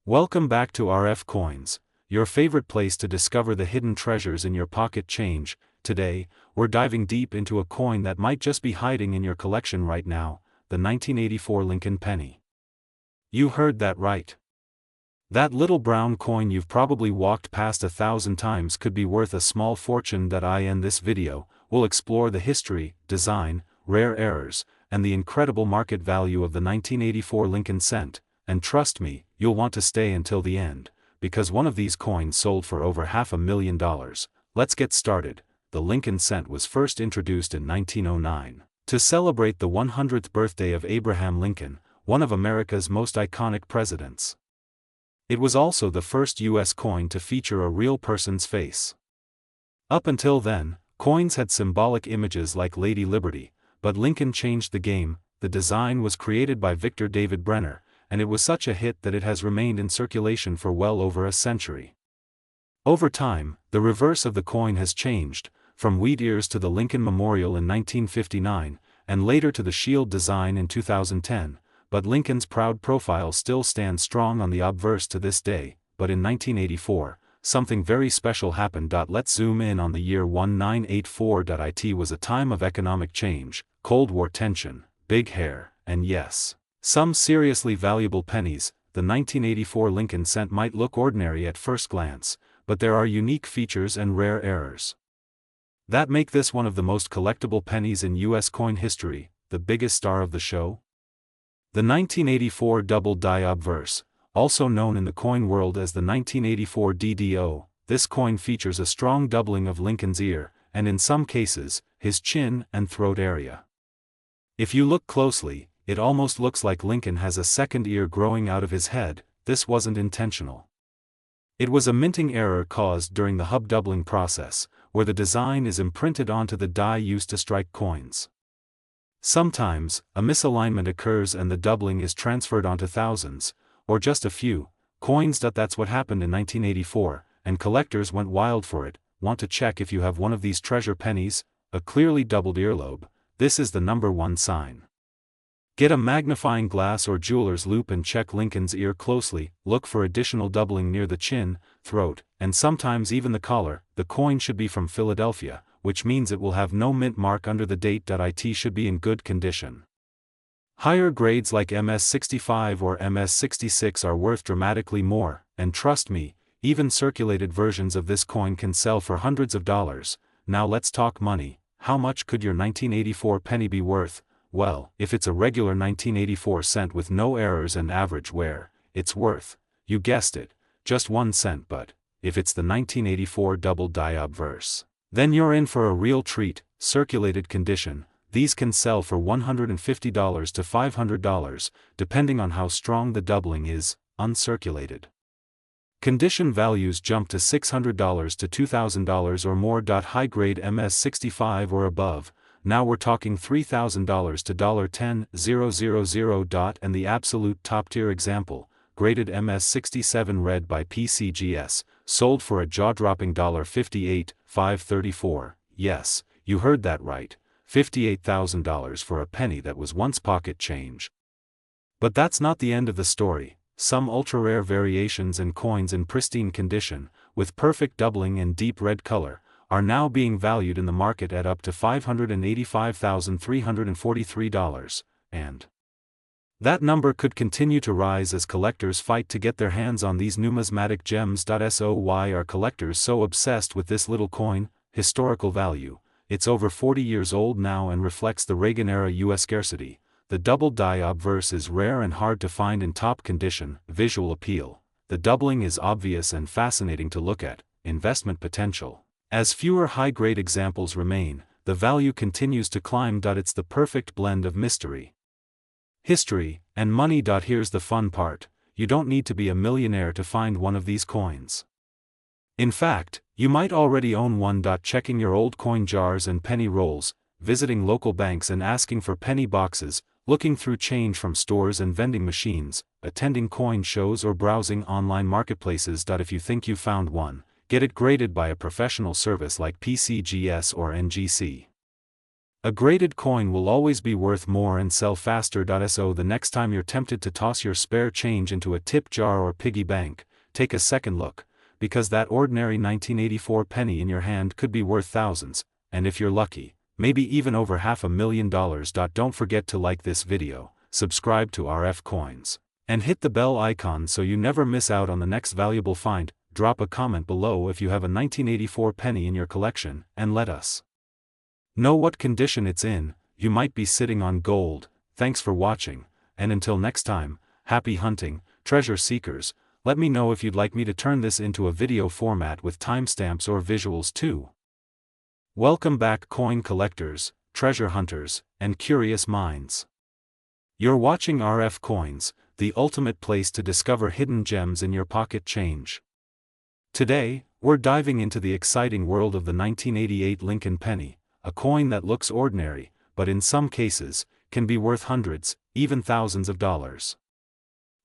Welcome back to RFCoins, your favorite place to discover the hidden treasures in your pocket change. Today, we're diving deep into a coin that might just be hiding in your collection right now, the 1984 Lincoln penny. You heard that right. That little brown coin you've probably walked past 1,000 times could be worth a small fortune. In this video, we'll explore the history, design, rare errors, and the incredible market value of the 1984 Lincoln cent. And trust me, you'll want to stay until the end, because one of these coins sold for over $500,000. Let's get started. The Lincoln cent was first introduced in 1909 to celebrate the 100th birthday of Abraham Lincoln, one of America's most iconic presidents. It was also the first U.S. coin to feature a real person's face. Up until then, coins had symbolic images like Lady Liberty, but Lincoln changed the game. The design was created by Victor David Brenner, and it was such a hit that it has remained in circulation for well over a century. Over time, the reverse of the coin has changed, from wheat ears to the Lincoln Memorial in 1959, and later to the shield design in 2010, but Lincoln's proud profile still stands strong on the obverse to this day. But in 1984, something very special happened. Let's zoom in on the year 1984. It was a time of economic change, Cold War tension, big hair, and yes, some seriously valuable pennies. The 1984 Lincoln cent might look ordinary at first glance, but there are unique features and rare errors that make this one of the most collectible pennies in U.S. coin history. The biggest star of the show? The 1984 double die obverse, also known in the coin world as the 1984 DDO. This coin features a strong doubling of Lincoln's ear, and in some cases, his chin and throat area. If you look closely, it almost looks like Lincoln has a second ear growing out of his head. This wasn't intentional. It was a minting error caused during the hub doubling process, where the design is imprinted onto the die used to strike coins. Sometimes, a misalignment occurs and the doubling is transferred onto thousands, or just a few, coins. That's what happened in 1984, and collectors went wild for it. Want to check if you have one of these treasure pennies? A clearly doubled earlobe. This is the number one sign. Get a magnifying glass or jeweler's loupe and check Lincoln's ear closely. Look for additional doubling near the chin, throat, and sometimes even the collar. The coin should be from Philadelphia, which means it will have no mint mark under the date. It should be in good condition. Higher grades like MS65 or MS66 are worth dramatically more, and trust me, even circulated versions of this coin can sell for hundreds of dollars. Now let's talk money. How much could your 1984 penny be worth? Well, if it's a regular 1984 cent with no errors and average wear, it's worth, you guessed it, just 1 cent. But if it's the 1984 double die obverse, then you're in for a real treat. Circulated condition, these can sell for $150 to $500, depending on how strong the doubling is. Uncirculated condition values jump to $600 to $2,000 or more. High-grade MS65 or above, now we're talking $3,000 to $10,000. And the absolute top-tier example, graded MS67 read by PCGS, sold for a jaw-dropping $58,534. Yes, you heard that right, $58,000 for a penny that was once pocket change. But that's not the end of the story. Some ultra-rare variations and coins in pristine condition, with perfect doubling and deep red color, are now being valued in the market at up to $585,343, and that number could continue to rise as collectors fight to get their hands on these numismatic gems. So why are collectors so obsessed with this little coin? Historical value. It's over 40 years old now and reflects the Reagan-era U.S. scarcity. The double die obverse is rare and hard to find in top condition. Visual appeal. The doubling is obvious and fascinating to look at. Investment potential. As fewer high-grade examples remain, the value continues to climb. It's the perfect blend of mystery, history, and money. Here's the fun part, you don't need to be a millionaire to find one of these coins. In fact, you might already own one. Checking your old coin jars and penny rolls, visiting local banks and asking for penny boxes, looking through change from stores and vending machines, attending coin shows or browsing online marketplaces. If you think you found one, get it graded by a professional service like PCGS or NGC. A graded coin will always be worth more and sell faster. So the next time you're tempted to toss your spare change into a tip jar or piggy bank, take a second look, because that ordinary 1984 penny in your hand could be worth thousands, and if you're lucky, maybe even over $500,000. Don't forget to like this video, subscribe to RFCoins, and hit the bell icon so you never miss out on the next valuable find. Drop a comment below if you have a 1984 penny in your collection, and let us know what condition it's in. You might be sitting on gold. Thanks for watching, and until next time, happy hunting, treasure seekers. Let me know if you'd like me to turn this into a video format with timestamps or visuals too. Welcome back, coin collectors, treasure hunters, and curious minds. You're watching RFCoins, the ultimate place to discover hidden gems in your pocket change. Today, we're diving into the exciting world of the 1988 Lincoln penny, a coin that looks ordinary, but in some cases, can be worth hundreds, even thousands of dollars.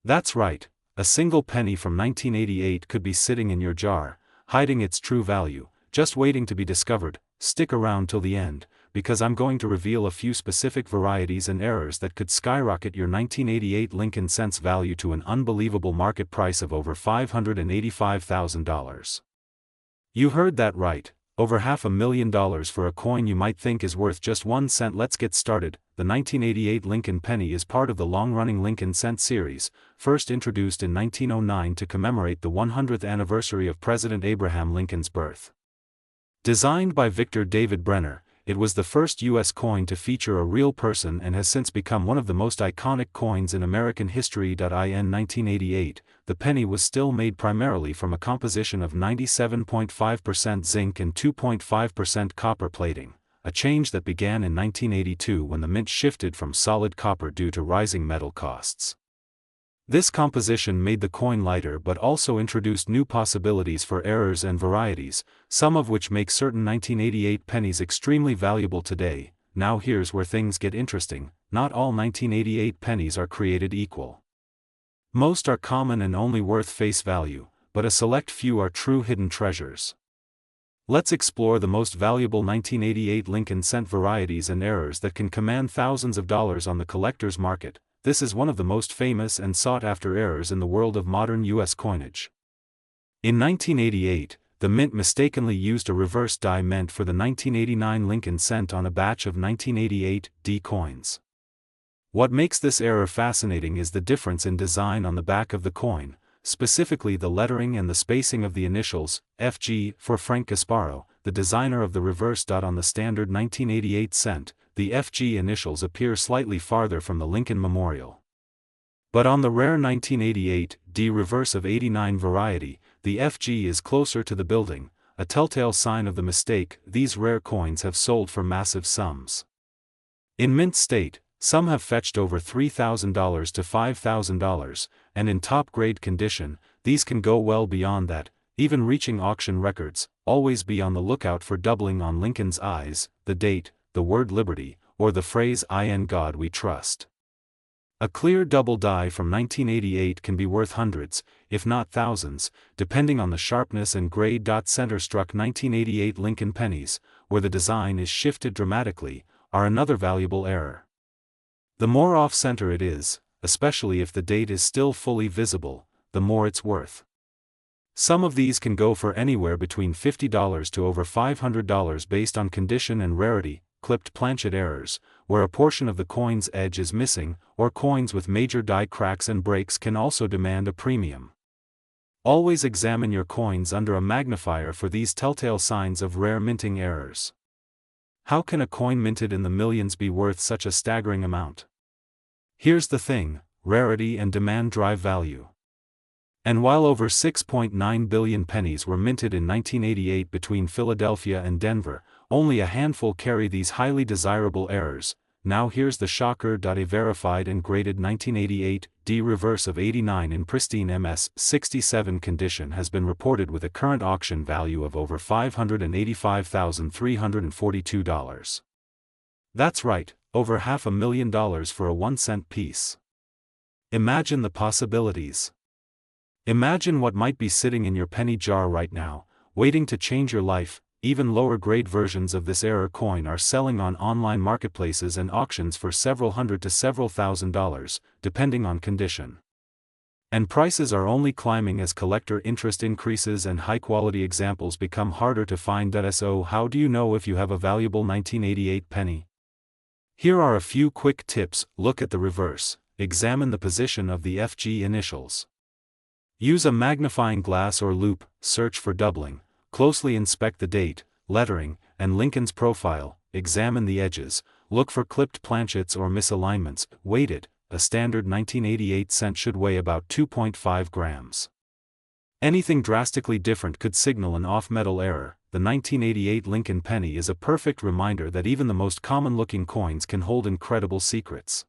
That's right, a single penny from 1988 could be sitting in your jar, hiding its true value, just waiting to be discovered. Stick around till the end, because I'm going to reveal a few specific varieties and errors that could skyrocket your 1988 Lincoln cents value to an unbelievable market price of over $585,000. You heard that right. Over $500,000 for a coin you might think is worth just 1 cent. Let's get started. The 1988 Lincoln penny is part of the long-running Lincoln cent series, first introduced in 1909 to commemorate the 100th anniversary of President Abraham Lincoln's birth. Designed by Victor David Brenner, it was the first U.S. coin to feature a real person and has since become one of the most iconic coins in American history. In 1988, the penny was still made primarily from a composition of 97.5% zinc and 2.5% copper plating, a change that began in 1982 when the mint shifted from solid copper due to rising metal costs. This composition made the coin lighter but also introduced new possibilities for errors and varieties, some of which make certain 1988 pennies extremely valuable today. Now here's where things get interesting. Not all 1988 pennies are created equal. Most are common and only worth face value, but a select few are true hidden treasures. Let's explore the most valuable 1988 Lincoln cent varieties and errors that can command thousands of dollars on the collector's market. This is one of the most famous and sought-after errors in the world of modern U.S. coinage. In 1988, the mint mistakenly used a reverse die meant for the 1989 Lincoln cent on a batch of 1988 D coins. What makes this error fascinating is the difference in design on the back of the coin, specifically the lettering and the spacing of the initials, FG, for Frank Gasparo, the designer of the reverse dot on the standard 1988 cent. The FG initials appear slightly farther from the Lincoln Memorial. But on the rare 1988 D reverse of 89 variety, the FG is closer to the building, a telltale sign of the mistake. These rare coins have sold for massive sums. In mint state, some have fetched over $3,000 to $5,000, and in top-grade condition, these can go well beyond that, even reaching auction records. Always be on the lookout for doubling on Lincoln's eyes, the date, the word liberty, or the phrase "In God We Trust." A clear double die from 1988 can be worth hundreds, if not thousands, depending on the sharpness and grade. Center-struck 1988 Lincoln pennies, where the design is shifted dramatically, are another valuable error. The more off-center it is, especially if the date is still fully visible, the more it's worth. Some of these can go for anywhere between $50 to over $500 based on condition and rarity. Clipped planchet errors, where a portion of the coin's edge is missing, or coins with major die cracks and breaks can also demand a premium. Always examine your coins under a magnifier for these telltale signs of rare minting errors. How can a coin minted in the millions be worth such a staggering amount? Here's the thing: rarity and demand drive value. And while over 6.9 billion pennies were minted in 1988 between Philadelphia and Denver, only a handful carry these highly desirable errors. Now here's the shocker: a verified and graded 1988 D reverse of 89 in pristine MS-67 condition has been reported with a current auction value of over $585,342. That's right, over $500,000 for a 1-cent piece. Imagine the possibilities. Imagine what might be sitting in your penny jar right now, waiting to change your life. even lower-grade versions of this error coin are selling on online marketplaces and auctions for several hundred to several $1,000s, depending on condition. And prices are only climbing as collector interest increases and high-quality examples become harder to find. So how do you know if you have a valuable 1988 penny? Here are a few quick tips. Look at the reverse. Examine the position of the FG initials. Use a magnifying glass or loupe. Search for doubling. Closely inspect the date, lettering, and Lincoln's profile. Examine the edges. Look for clipped planchets or misalignments. Weight it. A standard 1988 cent should weigh about 2.5 grams. Anything drastically different could signal an off-metal error. The 1988 Lincoln penny is a perfect reminder that even the most common-looking coins can hold incredible secrets.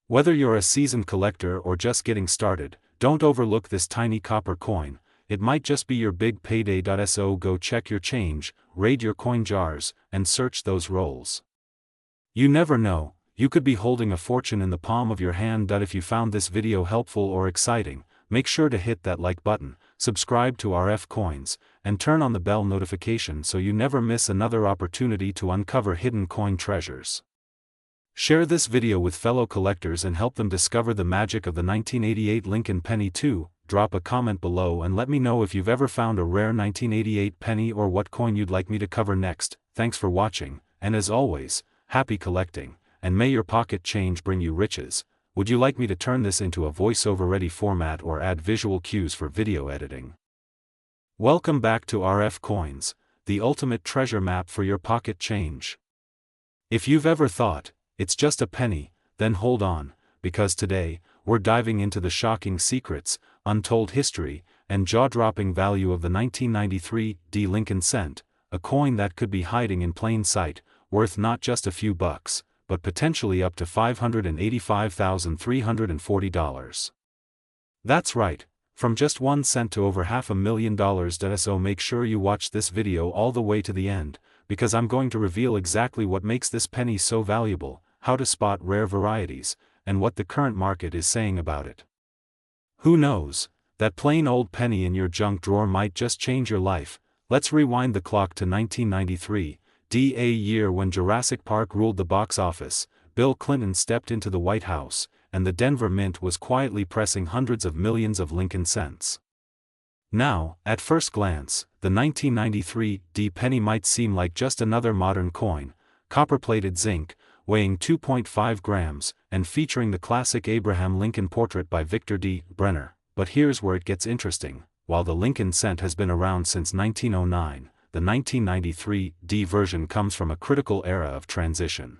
Whether you're a seasoned collector or just getting started, don't overlook this tiny copper coin. It might just be your big payday. So go check your change, raid your coin jars, and search those rolls. You never know, you could be holding a fortune in the palm of your hand. If you found this video helpful or exciting, make sure to hit that like button, subscribe to RFCoins, and turn on the bell notification so you never miss another opportunity to uncover hidden coin treasures. Share this video with fellow collectors and help them discover the magic of the 1988 Lincoln penny too. Drop a comment below and let me know if you've ever found a rare 1988 penny or what coin you'd like me to cover next. Thanks for watching, and as always, happy collecting, and may your pocket change bring you riches. Would you like me to turn this into a voiceover-ready format or add visual cues for video editing? Welcome back to RFCoins, the ultimate treasure map for your pocket change. If you've ever thought, it's just a penny, then hold on, because today, we're diving into the shocking secrets, untold history, and jaw-dropping value of the 1993 Lincoln cent, a coin that could be hiding in plain sight, worth not just a few bucks, but potentially up to $585,340. That's right, from just 1 cent to over $500,000. So make sure you watch this video all the way to the end, because I'm going to reveal exactly what makes this penny so valuable, how to spot rare varieties, and what the current market is saying about it. Who knows, that plain old penny in your junk drawer might just change your life. Let's rewind the clock to 1993, a year when Jurassic Park ruled the box office. Bill Clinton stepped into the White House, and the Denver Mint was quietly pressing hundreds of millions of Lincoln cents. Now, at first glance, the 1993 penny might seem like just another modern coin, copper-plated zinc, weighing 2.5 grams, and featuring the classic Abraham Lincoln portrait by Victor D. Brenner. But here's where it gets interesting. While the Lincoln cent has been around since 1909, the 1993 version comes from a critical era of transition.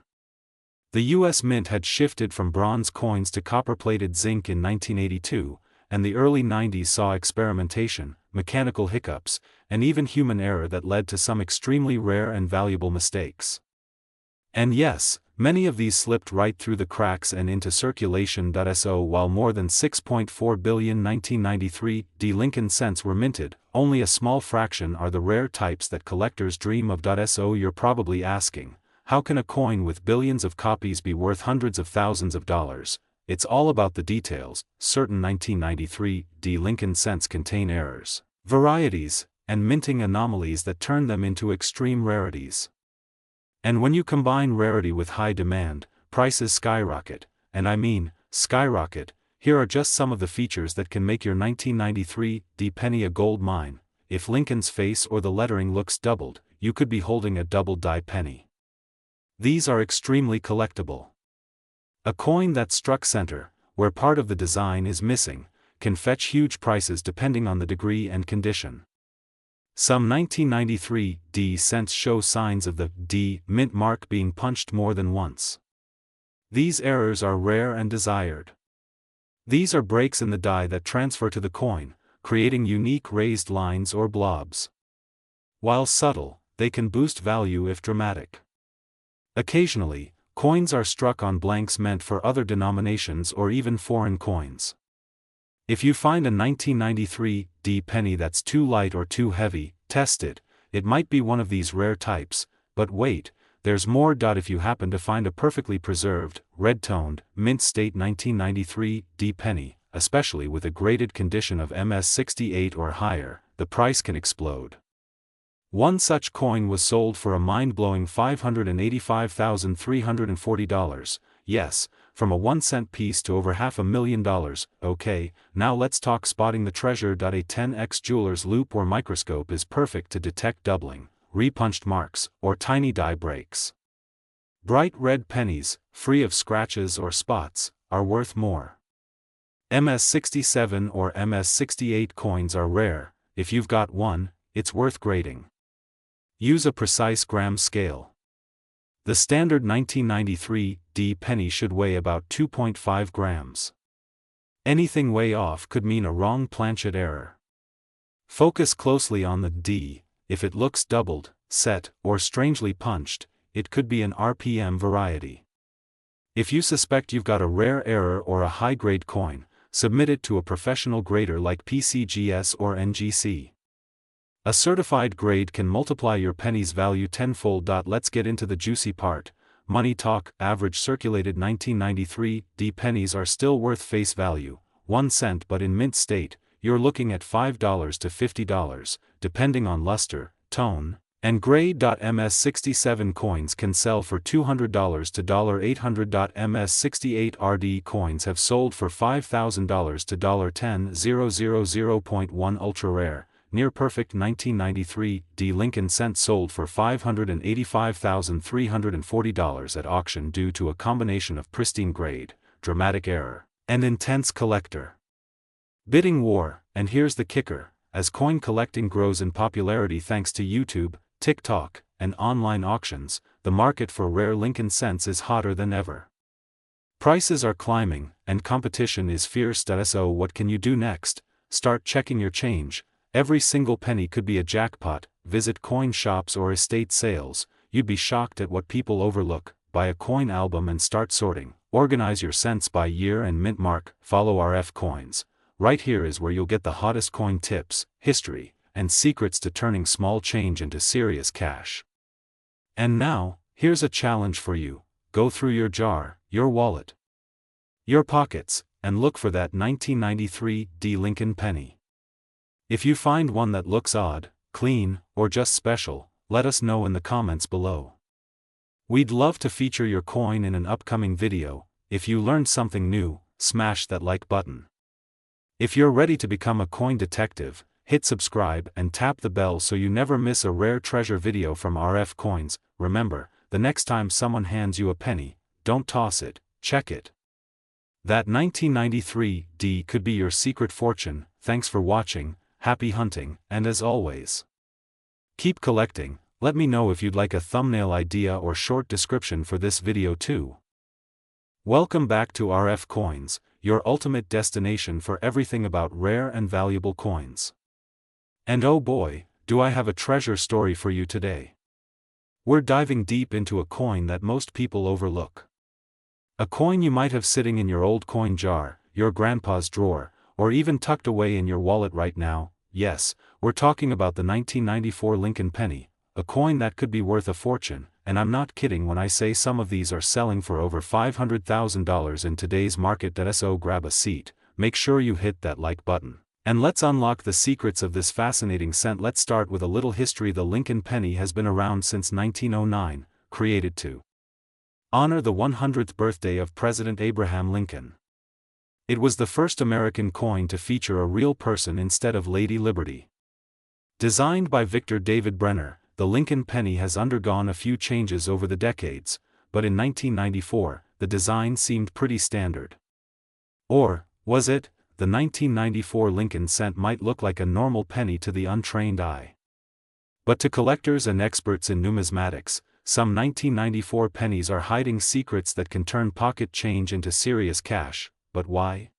The U.S. Mint had shifted from bronze coins to copper-plated zinc in 1982, and the early 90s saw experimentation, mechanical hiccups, and even human error that led to some extremely rare and valuable mistakes. And yes, many of these slipped right through the cracks and into circulation. So while more than 6.4 billion 1993 Lincoln cents were minted, only a small fraction are the rare types that collectors dream of. So you're probably asking, how can a coin with billions of copies be worth hundreds of thousands of dollars? It's all about the details. Certain 1993 Lincoln cents contain errors, varieties, and minting anomalies that turn them into extreme rarities. And when you combine rarity with high demand, prices skyrocket, and I mean, skyrocket. Here are just some of the features that can make your 1993 penny a gold mine. If Lincoln's face or the lettering looks doubled, you could be holding a double-die penny. These are extremely collectible. A coin that struck center, where part of the design is missing, can fetch huge prices depending on the degree and condition. Some 1993 cents show signs of the mint mark being punched more than once. These errors are rare and desired. These are breaks in the die that transfer to the coin, creating unique raised lines or blobs. While subtle, they can boost value if dramatic. Occasionally, coins are struck on blanks meant for other denominations or even foreign coins. If you find a 1993 penny that's too light or too heavy, test it. It might be one of these rare types, but wait, there's more. If you happen to find a perfectly preserved, red-toned, mint-state 1993 penny, especially with a graded condition of MS 68 or higher, the price can explode. One such coin was sold for a mind-blowing $585,340, yes, from a 1-cent piece to over $500,000. Okay, now let's talk spotting the treasure. A 10x jeweler's loupe or microscope is perfect to detect doubling, repunched marks, or tiny die breaks. Bright red pennies, free of scratches or spots, are worth more. MS-67 or MS-68 coins are rare. If you've got one, it's worth grading. Use a precise gram scale. The standard 1993 D penny should weigh about 2.5 grams. Anything way off could mean a wrong planchet error. Focus closely on the D. If it looks doubled, set, or strangely punched, it could be an RPM variety. If you suspect you've got a rare error or a high-grade coin, submit it to a professional grader like PCGS or NGC. A certified grade can multiply your penny's value tenfold. Let's get into the juicy part. Money talk. Average circulated 1993 D pennies are still worth face value, 1 cent, but in mint state, you're looking at $5 to $50, depending on luster, tone, and grade. MS-67 coins can sell for $200 to $800. MS-68 RD coins have sold for $5,000 to $10,000. 0.1 ultra rare, near perfect 1993 D Lincoln cent sold for $585,340 at auction due to a combination of pristine grade, dramatic error, and intense collector bidding war. And here's the kicker: as coin collecting grows in popularity thanks to YouTube, TikTok, and online auctions, the market for rare Lincoln cents is hotter than ever. Prices are climbing, and competition is fierce. So what can you do next? Start checking your change. Every single penny could be a jackpot. Visit coin shops or estate sales. You'd be shocked at what people overlook. Buy a coin album and start sorting. Organize your cents by year and mint mark. Follow RFCoins. Right here is where you'll get the hottest coin tips, history, and secrets to turning small change into serious cash. And now, here's a challenge for you. Go through your jar, your wallet, your pockets, and look for that 1993 D Lincoln penny. If you find one that looks odd, clean, or just special, let us know in the comments below. We'd love to feature your coin in an upcoming video. If you learned something new, smash that like button. If you're ready to become a coin detective, hit subscribe and tap the bell so you never miss a rare treasure video from RFCoins. Remember, the next time someone hands you a penny, don't toss it, check it. That 1993 D could be your secret fortune. Thanks for watching, happy hunting, and as always, keep collecting. Let me know if you'd like a thumbnail idea or short description for this video too. Welcome back to RFCoins, your ultimate destination for everything about rare and valuable coins. And oh boy, do I have a treasure story for you today. We're diving deep into a coin that most people overlook. A coin you might have sitting in your old coin jar, your grandpa's drawer, or even tucked away in your wallet right now. Yes, we're talking about the 1994 Lincoln penny, a coin that could be worth a fortune, and I'm not kidding when I say some of these are selling for over $500,000 in today's market. So grab a seat, make sure you hit that like button, and let's unlock the secrets of this fascinating cent. Let's start with a little history. The Lincoln penny has been around since 1909, created to honor the 100th birthday of President Abraham Lincoln. It was the first American coin to feature a real person instead of Lady Liberty. Designed by Victor David Brenner, the Lincoln penny has undergone a few changes over the decades, but in 1994, the design seemed pretty standard. Or, was it? The 1994 Lincoln cent might look like a normal penny to the untrained eye. But to collectors and experts in numismatics, some 1994 pennies are hiding secrets that can turn pocket change into serious cash. But why?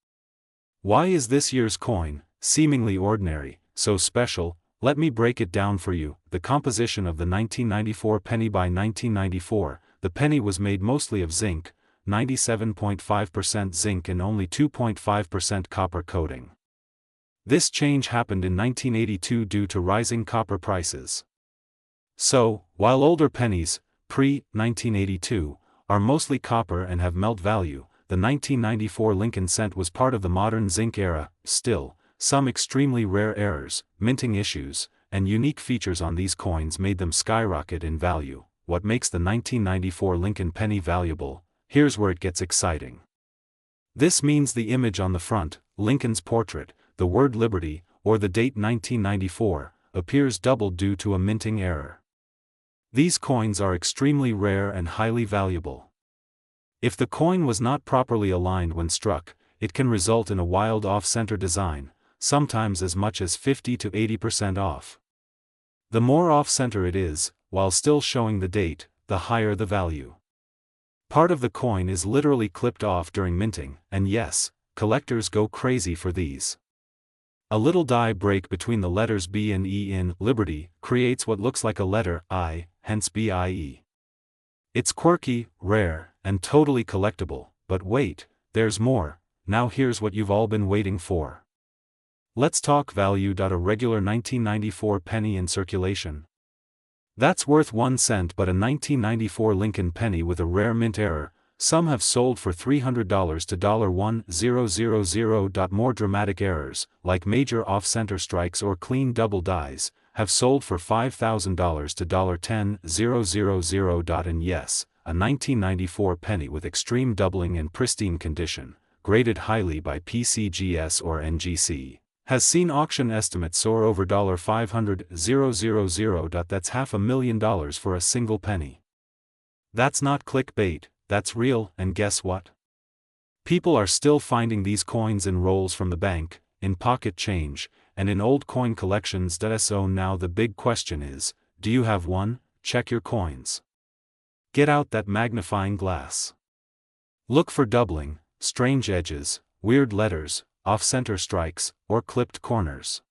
Why is this year's coin, seemingly ordinary, so special? Let me break it down for you. The composition of the 1994 penny. By 1994, the penny was made mostly of zinc, 97.5% zinc and only 2.5% copper coating. This change happened in 1982 due to rising copper prices. So, while older pennies, pre-1982, are mostly copper and have melt value, the 1994 Lincoln cent was part of the modern zinc era. Still, some extremely rare errors, minting issues, and unique features on these coins made them skyrocket in value. What makes the 1994 Lincoln penny valuable? Here's where it gets exciting. This means the image on the front, Lincoln's portrait, the word Liberty, or the date 1994, appears doubled due to a minting error. These coins are extremely rare and highly valuable. If the coin was not properly aligned when struck, it can result in a wild off-center design, sometimes as much as 50 to 80% off. The more off-center it is, while still showing the date, the higher the value. Part of the coin is literally clipped off during minting, and yes, collectors go crazy for these. A little die break between the letters B and E in Liberty creates what looks like a letter I, hence BIE. It's quirky, rare, and totally collectible, but wait, there's more. Now here's what you've all been waiting for. Let's talk value. A regular 1994 penny in circulation. That's worth 1 cent, but a 1994 Lincoln penny with a rare mint error, some have sold for $300 to $1,000. More dramatic errors, like major off-center strikes or clean double dies, have sold for $5,000 to $10,000. And yes, a 1994 penny with extreme doubling in pristine condition, graded highly by PCGS or NGC, has seen auction estimates soar over $500,000. That's $500,000 for a single penny. That's not clickbait, that's real. And guess what? People are still finding these coins in rolls from the bank, in pocket change, and in old coin collections. So now the big question is, do you have one? Check your coins. Get out that magnifying glass. Look for doubling, strange edges, weird letters, off-center strikes, or clipped corners.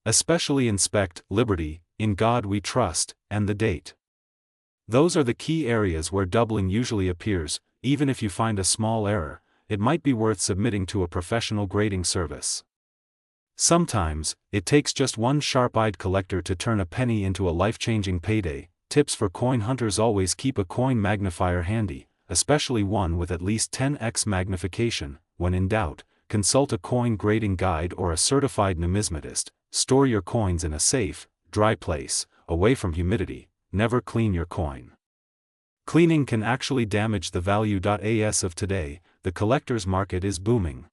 Especially inspect Liberty, In God We Trust, and the date. Those are the key areas where doubling usually appears. Even if you find a small error, it might be worth submitting to a professional grading service. Sometimes, it takes just one sharp-eyed collector to turn a penny into a life-changing payday. Tips for coin hunters: always keep a coin magnifier handy, especially one with at least 10x magnification. When in doubt, consult a coin grading guide or a certified numismatist. Store your coins in a safe, dry place, away from humidity. Never clean your coin. Cleaning can actually damage the value. As of today, the collector's market is booming.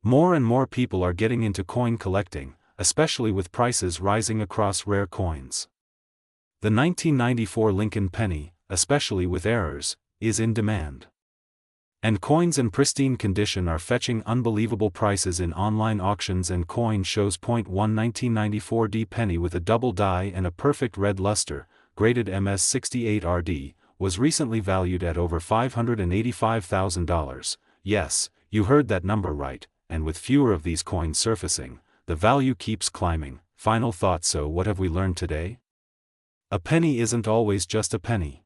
More and more people are getting into coin collecting, especially with prices rising across rare coins. The 1994 Lincoln penny, especially with errors, is in demand. And coins in pristine condition are fetching unbelievable prices in online auctions. And coin shows. 1 1994 D penny with a double die and a perfect red luster, graded MS68RD, was recently valued at over $585,000. Yes, you heard that number right, and with fewer of these coins surfacing, the value keeps climbing. Final thoughts. So what have we learned today? A penny isn't always just a penny.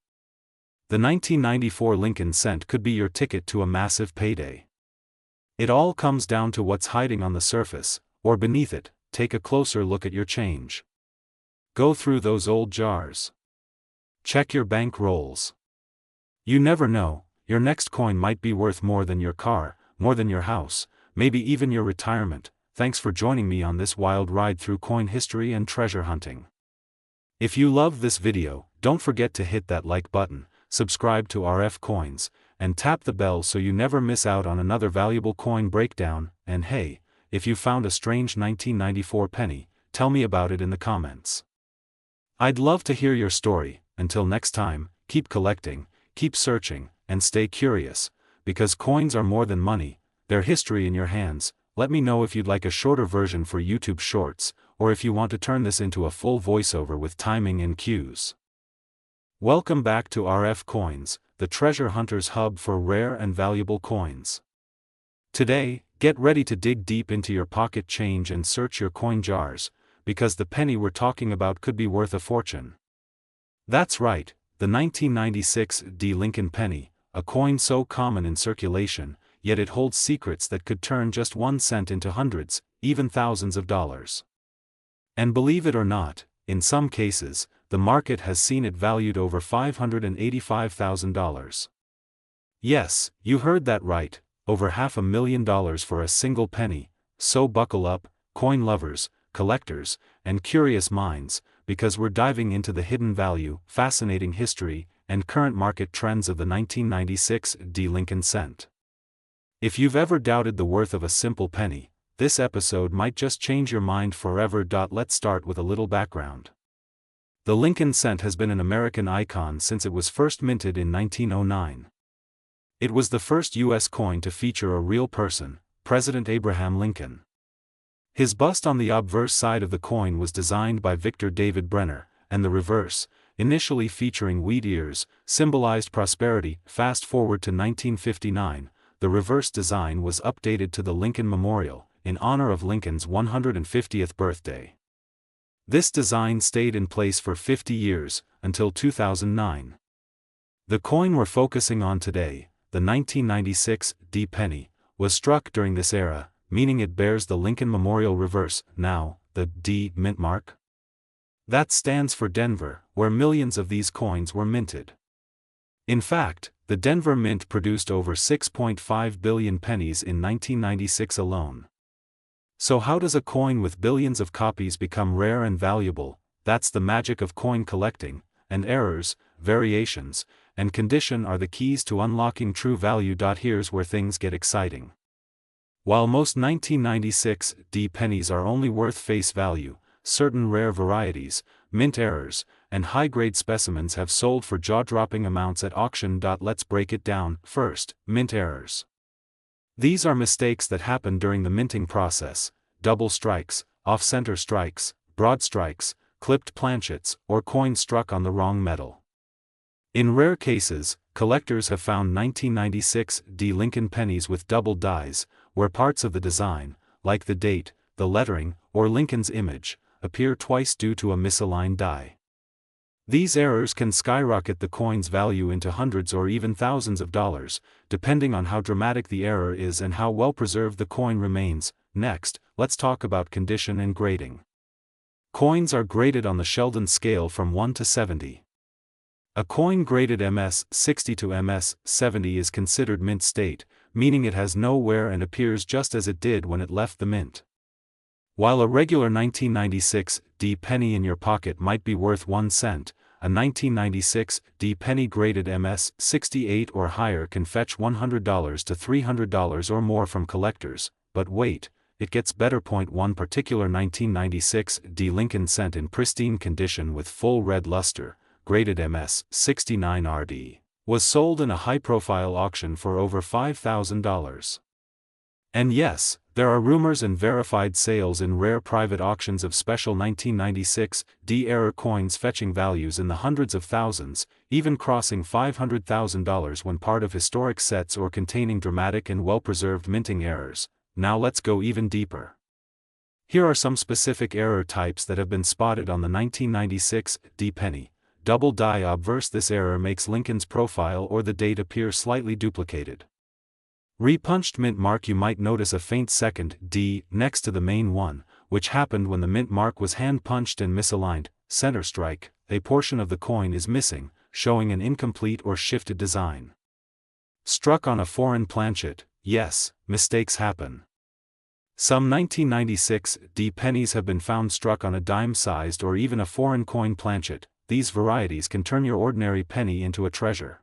The 1994 Lincoln cent could be your ticket to a massive payday. It all comes down to what's hiding on the surface, or beneath it. Take a closer look at your change. Go through those old jars. Check your bank rolls. You never know, your next coin might be worth more than your car, more than your house, maybe even your retirement. Thanks for joining me on this wild ride through coin history and treasure hunting. If you loved this video, don't forget to hit that like button, subscribe to RFCoins, and tap the bell so you never miss out on another valuable coin breakdown. And hey, if you found a strange 1994 penny, tell me about it in the comments. I'd love to hear your story. Until next time, keep collecting, keep searching, and stay curious, because coins are more than money, they're history in your hands. Let me know if you'd like a shorter version for YouTube Shorts, or if you want to turn this into a full voiceover with timing and cues. Welcome back to RFCoins, the treasure hunter's hub for rare and valuable coins. Today, get ready to dig deep into your pocket change and search your coin jars, because the penny we're talking about could be worth a fortune. That's right, the 1996 D Lincoln penny, a coin so common in circulation, yet it holds secrets that could turn just 1 cent into hundreds, even thousands of dollars. And believe it or not, in some cases, the market has seen it valued over $585,000. Yes, you heard that right, over $500,000 for a single penny. So buckle up, coin lovers, collectors, and curious minds, because we're diving into the hidden value, fascinating history, and current market trends of the 1996 Lincoln cent. If you've ever doubted the worth of a simple penny, this episode might just change your mind forever. Let's start with a little background. The Lincoln cent has been an American icon since it was first minted in 1909. It was the first U.S. coin to feature a real person, President Abraham Lincoln. His bust on the obverse side of the coin was designed by Victor David Brenner, and the reverse, initially featuring wheat ears, symbolized prosperity. Fast forward to 1959, the reverse design was updated to the Lincoln Memorial, in honor of Lincoln's 150th birthday. This design stayed in place for 50 years, until 2009. The coin we're focusing on today, the 1996 D penny, was struck during this era, meaning it bears the Lincoln Memorial reverse, now, the D mint mark. That stands for Denver, where millions of these coins were minted. In fact, the Denver Mint produced over 6.5 billion pennies in 1996 alone. So how does a coin with billions of copies become rare and valuable? That's the magic of coin collecting, and errors, variations, and condition are the keys to unlocking true value. Here's where things get exciting. While most 1996 D pennies are only worth face value, certain rare varieties, mint errors, and high-grade specimens have sold for jaw-dropping amounts at auction. Let's break it down. First, mint errors. These are mistakes that happen during the minting process: double strikes, off-center strikes, broad strikes, clipped planchets, or coins struck on the wrong metal. In rare cases, collectors have found 1996 D Lincoln pennies with double dies, where parts of the design, like the date, the lettering, or Lincoln's image, appear twice due to a misaligned die. These errors can skyrocket the coin's value into hundreds or even thousands of dollars, depending on how dramatic the error is and how well preserved the coin remains. Next, let's talk about condition and grading. Coins are graded on the Sheldon scale from 1 to 70. A coin graded MS 60 to MS 70 is considered mint state, meaning it has no wear and appears just as it did when it left the mint. While a regular 1996 D penny in your pocket might be worth 1 cent, a 1996 D penny graded MS 68 or higher can fetch $100 to $300 or more from collectors. But wait, it gets better. One particular 1996 D Lincoln cent in pristine condition with full red luster, graded MS 69 RD, was sold in a high-profile auction for over $5,000. And yes, there are rumors and verified sales in rare private auctions of special 1996 D error coins fetching values in the hundreds of thousands, even crossing $500,000 when part of historic sets or containing dramatic and well-preserved minting errors. Now let's go even deeper. Here are some specific error types that have been spotted on the 1996 D penny. Double die obverse. This error makes Lincoln's profile or the date appear slightly duplicated. Repunched mint mark. You might notice a faint second D next to the main one, which happened when the mint mark was hand-punched and misaligned. Center strike. A portion of the coin is missing, showing an incomplete or shifted design. Struck on a foreign planchet. Yes, mistakes happen. Some 1996 D pennies have been found struck on a dime-sized or even a foreign coin planchet. These varieties can turn your ordinary penny into a treasure.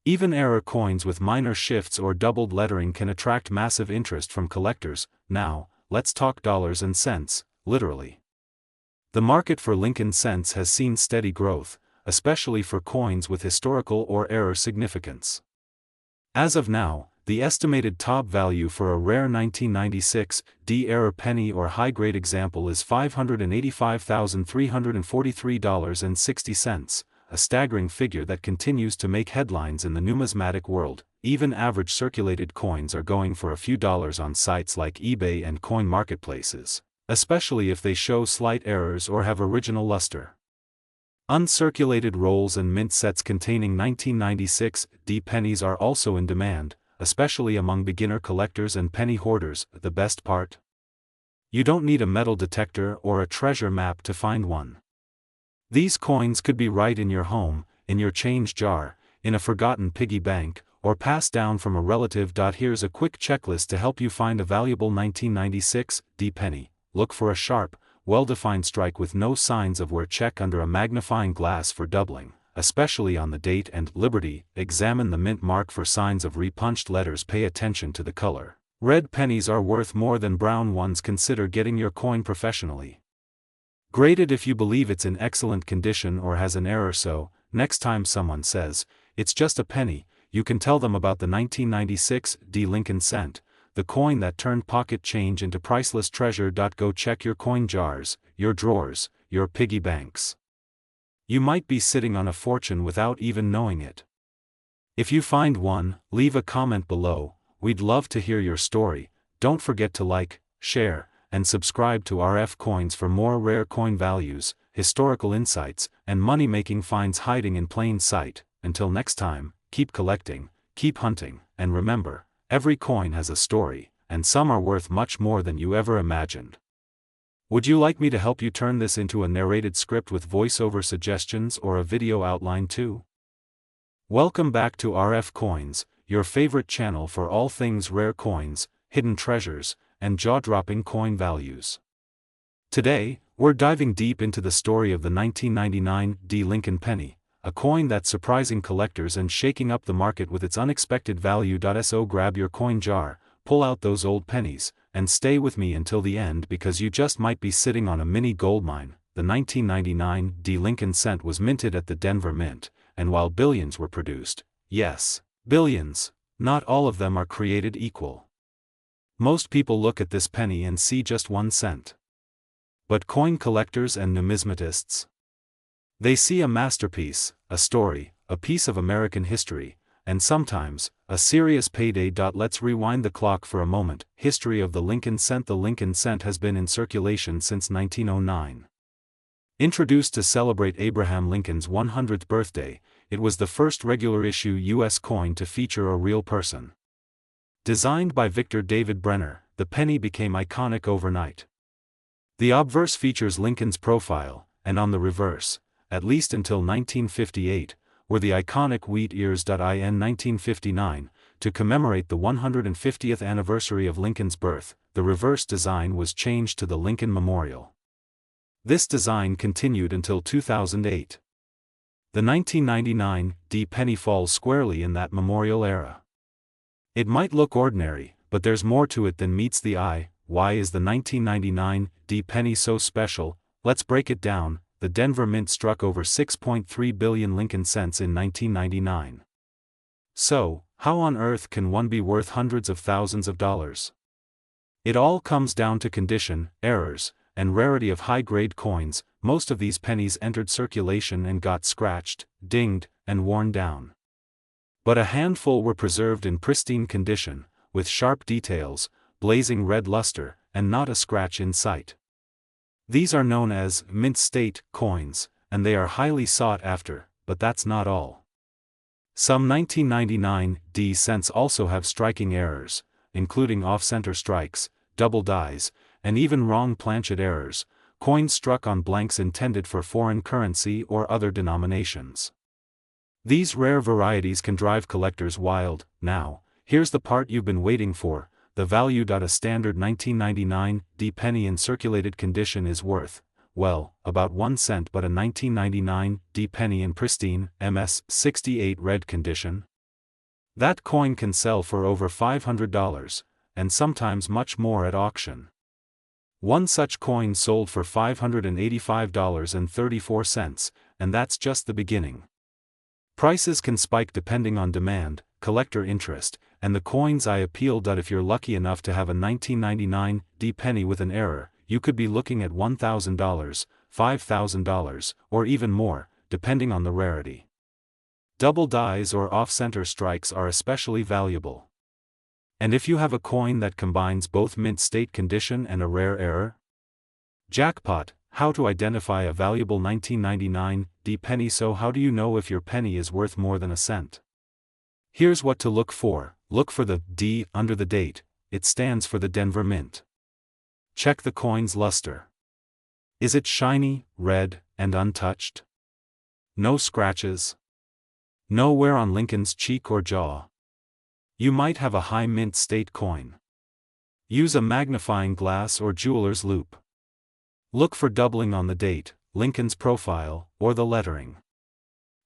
Even error coins with minor shifts or doubled lettering can attract massive interest from collectors. Now, let's talk dollars and cents, literally. The market for Lincoln cents has seen steady growth, especially for coins with historical or error significance. As of now, the estimated top value for a rare 1996 D error penny or high-grade example is $585,343.60, a staggering figure that continues to make headlines in the numismatic world. Even average circulated coins are going for a few dollars on sites like eBay and coin marketplaces, especially if they show slight errors or have original luster. Uncirculated rolls and mint sets containing 1996 D pennies are also in demand, especially among beginner collectors and penny hoarders. The best part? You don't need a metal detector or a treasure map to find one. These coins could be right in your home, in your change jar, in a forgotten piggy bank, or passed down from a relative. Here's a quick checklist to help you find a valuable 1996 D penny. look for a sharp, well-defined strike with no signs of wear. Check under a magnifying glass for doubling, especially on the date and Liberty. Examine the mint mark for signs of repunched letters. Pay attention to the color. Red pennies are worth more than brown ones. Consider getting your coin professionally graded if you believe it's in excellent condition or has an error. So, next time someone says, "It's just a penny," you can tell them about the 1996 D Lincoln cent, the coin that turned pocket change into priceless treasure. Go check your coin jars, your drawers, your piggy banks. You might be sitting on a fortune without even knowing it. If you find one, leave a comment below. We'd love to hear your story. Don't forget to like, share, and subscribe to RFCoins for more rare coin values, historical insights, and money-making finds hiding in plain sight. Until next time, keep collecting, keep hunting, and remember, every coin has a story, and some are worth much more than you ever imagined. Would you like me to help you turn this into a narrated script with voiceover suggestions or a video outline too? Welcome back to RFCoins, your favorite channel for all things rare coins, hidden treasures, and jaw-dropping coin values. Today, we're diving deep into the story of the 1999 D Lincoln penny, a coin that's surprising collectors and shaking up the market with its unexpected value. So grab your coin jar, pull out those old pennies, and stay with me until the end because you just might be sitting on a mini goldmine. The 1999 D Lincoln cent was minted at the Denver Mint, and while billions were produced, yes, billions, not all of them are created equal. Most people look at this penny and see just 1 cent. But coin collectors and numismatists, they see a masterpiece, a story, a piece of American history, and sometimes, a serious payday. Let's rewind the clock for a moment. History of the Lincoln cent. The Lincoln cent has been in circulation since 1909. Introduced to celebrate Abraham Lincoln's 100th birthday, it was the first regular issue U.S. coin to feature a real person. Designed by Victor David Brenner, the penny became iconic overnight. The obverse features Lincoln's profile, and on the reverse, at least until 1958, were the iconic wheat ears. In 1959, to commemorate the 150th anniversary of Lincoln's birth, the reverse design was changed to the Lincoln Memorial. This design continued until 2008. The 1999 D penny falls squarely in that memorial era. It might look ordinary, but there's more to it than meets the eye. Why is the 1999 D penny so special? Let's break it down. The Denver Mint struck over 6.3 billion Lincoln cents in 1999. So, how on earth can one be worth hundreds of thousands of dollars? It all comes down to condition, errors, and rarity of high-grade coins. Most of these pennies entered circulation and got scratched, dinged, and worn down. But a handful were preserved in pristine condition, with sharp details, blazing red luster, and not a scratch in sight. These are known as mint state coins, and they are highly sought after, but that's not all. Some 1999 D cents also have striking errors, including off-center strikes, double dies, and even wrong planchet errors, coins struck on blanks intended for foreign currency or other denominations. These rare varieties can drive collectors wild. Now, here's the part you've been waiting for, the value. A standard 1999 D penny in circulated condition is worth, well, about 1 cent, but a 1999 D penny in pristine, MS-68 red condition? That coin can sell for over $500, and sometimes much more at auction. One such coin sold for $585.34, and that's just the beginning. Prices can spike depending on demand, collector interest, and the coin's eye appeal. If you're lucky enough to have a 1999 D penny with an error, you could be looking at $1,000, $5,000, or even more, depending on the rarity. Double dies or off-center strikes are especially valuable. And if you have a coin that combines both mint state condition and a rare error? Jackpot! How to identify a valuable 1999 D penny. So how do you know if your penny is worth more than a cent? Here's what to look for. Look for the D under the date. It stands for the Denver Mint. Check the coin's luster. Is it shiny, red, and untouched? No scratches. No wear on Lincoln's cheek or jaw. You might have a high mint state coin. Use a magnifying glass or jeweler's loupe. Look for doubling on the date, Lincoln's profile, or the lettering.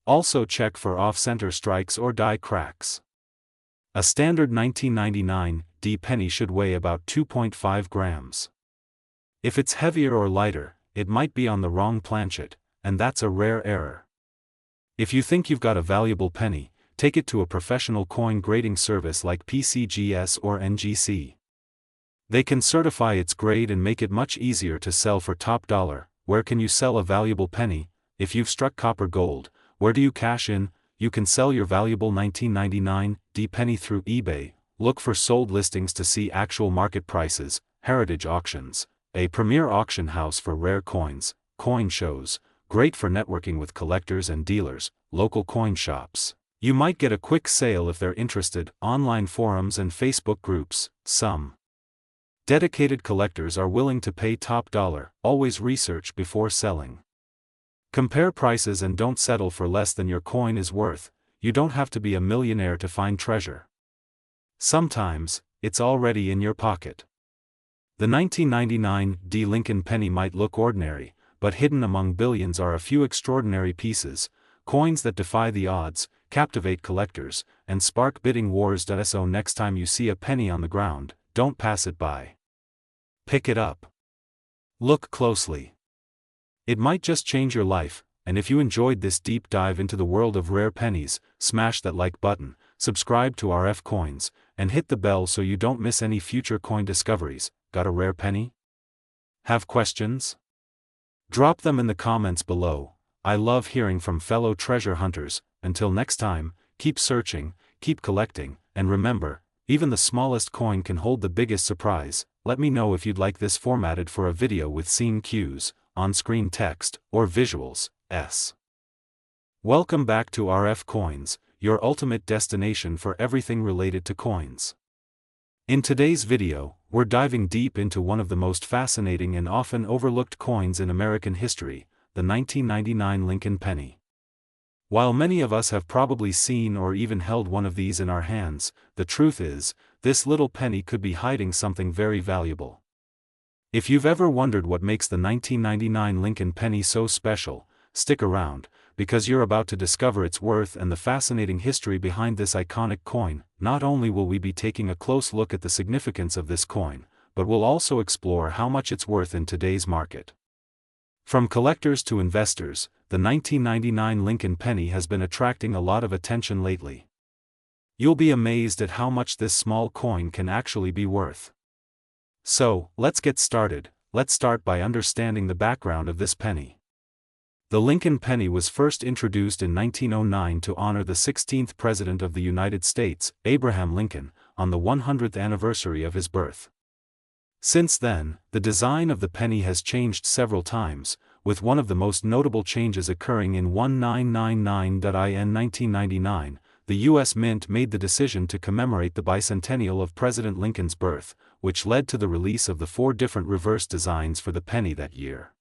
Also check for off-center strikes or die cracks. A standard 1999 D penny should weigh about 2.5 grams. If it's heavier or lighter, it might be on the wrong planchet, and that's a rare error. If you think you've got a valuable penny, take it to a professional coin grading service like PCGS or NGC. They can certify its grade and make it much easier to sell for top dollar. Where can you sell a valuable penny? If you've struck copper gold, where do you cash in? You can sell your valuable 1999 D penny through eBay. Look for sold listings to see actual market prices. Heritage Auctions, a premier auction house for rare coins, coin shows, great for networking with collectors and dealers. Local coin shops, you might get a quick sale if they're interested. Online forums and Facebook groups, some dedicated collectors are willing to pay top dollar. Always research before selling. Compare prices and don't settle for less than your coin is worth. You don't have to be a millionaire to find treasure. Sometimes, it's already in your pocket. The 1999 D Lincoln penny might look ordinary, but hidden among billions are a few extraordinary pieces, coins that defy the odds, captivate collectors, and spark bidding wars. So next time you see a penny on the ground, don't pass it by. Pick it up. Look closely. It might just change your life, and if you enjoyed this deep dive into the world of rare pennies, smash that like button, subscribe to RFCoins, and hit the bell so you don't miss any future coin discoveries. Got a rare penny? Have questions? Drop them in the comments below. I love hearing from fellow treasure hunters. Until next time, keep searching, keep collecting, and remember, even the smallest coin can hold the biggest surprise. Let me know if you'd like this formatted for a video with scene cues, on-screen text, or visuals. Welcome back to RFCoins, your ultimate destination for everything related to coins. In today's video, we're diving deep into one of the most fascinating and often overlooked coins in American history, the 1999 Lincoln penny. While many of us have probably seen or even held one of these in our hands, the truth is, this little penny could be hiding something very valuable. If you've ever wondered what makes the 1999 Lincoln penny so special, stick around, because you're about to discover its worth and the fascinating history behind this iconic coin. Not only will we be taking a close look at the significance of this coin, but we'll also explore how much it's worth in today's market. From collectors to investors, the 1999 Lincoln penny has been attracting a lot of attention lately. You'll be amazed at how much this small coin can actually be worth. So, let's get started. Let's start by understanding the background of this penny. The Lincoln penny was first introduced in 1909 to honor the 16th President of the United States, Abraham Lincoln, on the 100th anniversary of his birth. Since then, the design of the penny has changed several times, with one of the most notable changes occurring in 1999. In 1999, the U.S. Mint made the decision to commemorate the bicentennial of President Lincoln's birth, which led to the release of the 4 different reverse designs for the penny that year.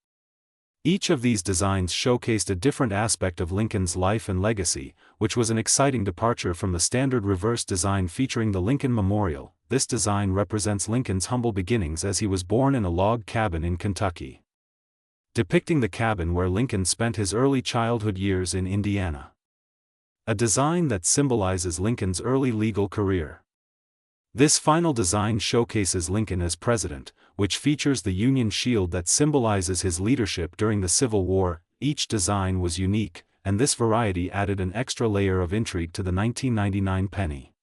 Each of these designs showcased a different aspect of Lincoln's life and legacy, which was an exciting departure from the standard reverse design featuring the Lincoln Memorial. This design represents Lincoln's humble beginnings as he was born in a log cabin in Kentucky, depicting the cabin where Lincoln spent his early childhood years in Indiana. A design that symbolizes Lincoln's early legal career. This final design showcases Lincoln as president, which features the Union shield that symbolizes his leadership during the Civil War. Each design was unique, and this variety added an extra layer of intrigue to the 1999 penny.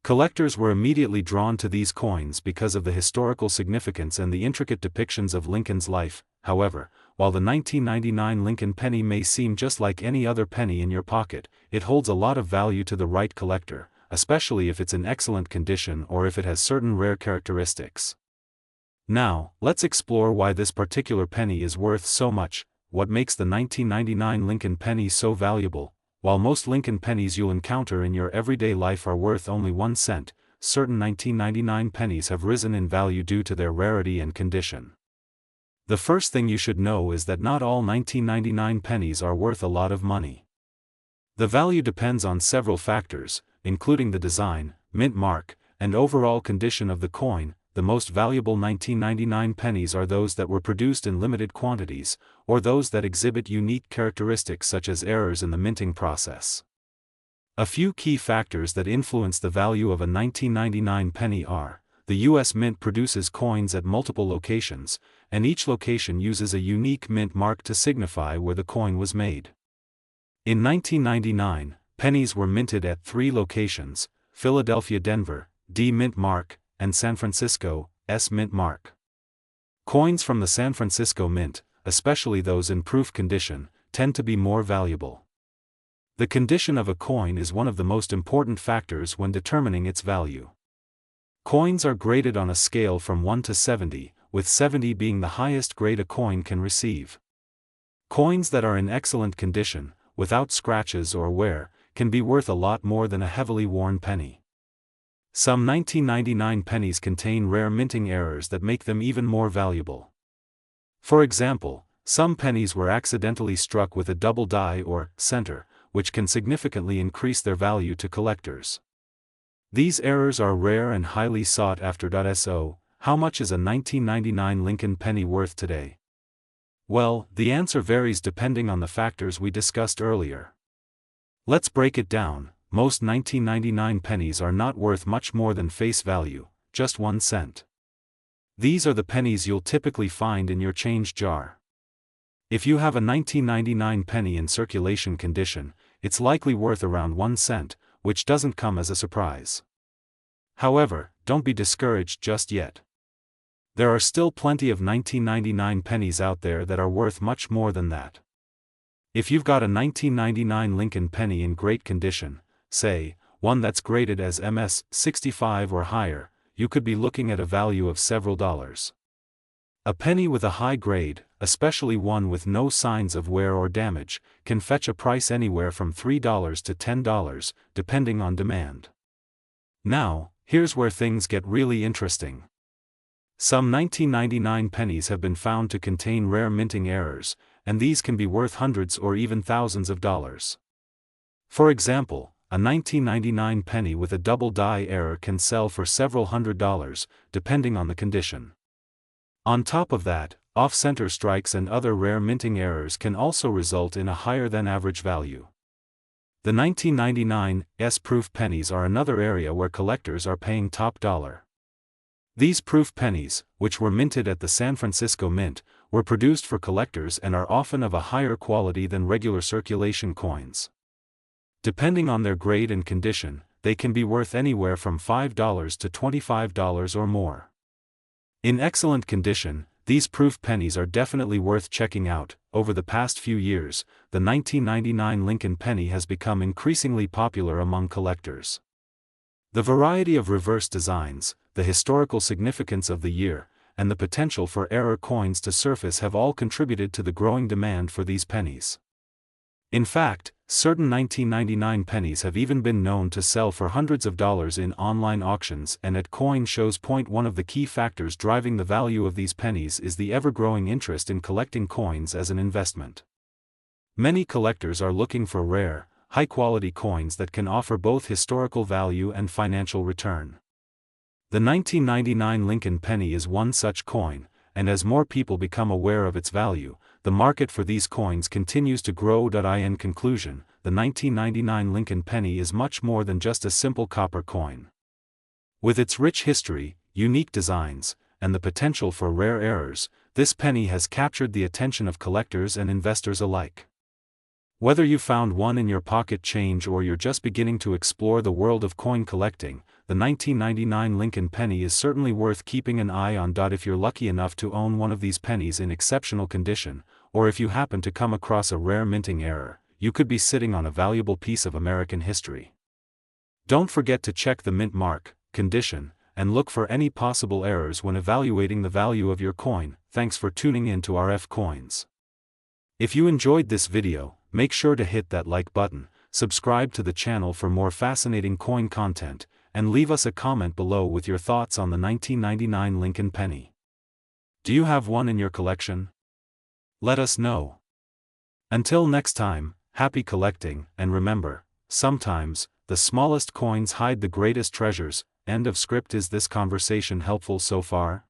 Collectors were immediately drawn to these coins because of the historical significance and the intricate depictions of Lincoln's life. However, while the 1999 Lincoln penny may seem just like any other penny in your pocket, it holds a lot of value to the right collector, especially if it's in excellent condition or if it has certain rare characteristics. Now, let's explore why this particular penny is worth so much. What makes the 1999 Lincoln penny so valuable? While most Lincoln pennies you'll encounter in your everyday life are worth only 1 cent, certain 1999 pennies have risen in value due to their rarity and condition. The first thing you should know is that not all 1999 pennies are worth a lot of money. The value depends on several factors, including the design, mint mark, and overall condition of the coin. the most valuable 1999 pennies are those that were produced in limited quantities, or those that exhibit unique characteristics such as errors in the minting process. A few key factors that influence the value of a 1999 penny are: the U.S. Mint produces coins at multiple locations, and each location uses a unique mint mark to signify where the coin was made. In 1999, pennies were minted at 3 locations: Philadelphia, Denver, D mint mark, and San Francisco, S mint mark. Coins from the San Francisco Mint, especially those in proof condition, tend to be more valuable. The condition of a coin is one of the most important factors when determining its value. Coins are graded on a scale from 1 to 70, with 70 being the highest grade a coin can receive. Coins that are in excellent condition, without scratches or wear, can be worth a lot more than a heavily worn penny. Some 1999 pennies contain rare minting errors that make them even more valuable. For example, some pennies were accidentally struck with a double die or center, which can significantly increase their value to collectors. These errors are rare and highly sought after. So, how much is a 1999 Lincoln penny worth today? Well, the answer varies depending on the factors we discussed earlier. Let's break it down. Most 1999 pennies are not worth much more than face value, just 1 cent. These are the pennies you'll typically find in your change jar. If you have a 1999 penny in circulation condition, it's likely worth around 1 cent, which doesn't come as a surprise. However, don't be discouraged just yet. There are still plenty of 1999 pennies out there that are worth much more than that. If you've got a 1999 Lincoln penny in great condition, say, one that's graded as MS 65 or higher, you could be looking at a value of several dollars. A penny with a high grade, especially one with no signs of wear or damage, can fetch a price anywhere from $3 to $10, depending on demand. Now, here's where things get really interesting. Some 1999 pennies have been found to contain rare minting errors, and these can be worth hundreds or even thousands of dollars. For example, a 1999 penny with a double die error can sell for several $100s, depending on the condition. On top of that, off-center strikes and other rare minting errors can also result in a higher than average value. The 1999 S-proof pennies are another area where collectors are paying top dollar. These proof pennies, which were minted at the San Francisco Mint, were produced for collectors and are often of a higher quality than regular circulation coins. Depending on their grade and condition, they can be worth anywhere from $5 to $25 or more. In excellent condition, these proof pennies are definitely worth checking out. Over the past few years, the 1999 Lincoln penny has become increasingly popular among collectors. The variety of reverse designs, the historical significance of the year, and the potential for error coins to surface have all contributed to the growing demand for these pennies. In fact, certain 1999 pennies have even been known to sell for hundreds of dollars in online auctions and at coin shows. One of the key factors driving the value of these pennies is the ever-growing interest in collecting coins as an investment. Many collectors are looking for rare, high-quality coins that can offer both historical value and financial return. The 1999 Lincoln penny is one such coin, and as more people become aware of its value, the market for these coins continues to grow. In conclusion, the 1999 Lincoln penny is much more than just a simple copper coin. With its rich history, unique designs, and the potential for rare errors, this penny has captured the attention of collectors and investors alike. Whether you found one in your pocket change or you're just beginning to explore the world of coin collecting, the 1999 Lincoln penny is certainly worth keeping an eye on. If you're lucky enough to own one of these pennies in exceptional condition, or if you happen to come across a rare minting error, you could be sitting on a valuable piece of American history. Don't forget to check the mint mark, condition, and look for any possible errors when evaluating the value of your coin. Thanks for tuning in to RFCoins. If you enjoyed this video, make sure to hit that like button, subscribe to the channel for more fascinating coin content, and leave us a comment below with your thoughts on the 1999 Lincoln penny. Do you have one in your collection? Let us know. Until next time, happy collecting, and remember, sometimes, the smallest coins hide the greatest treasures. End of script. Is this conversation helpful so far?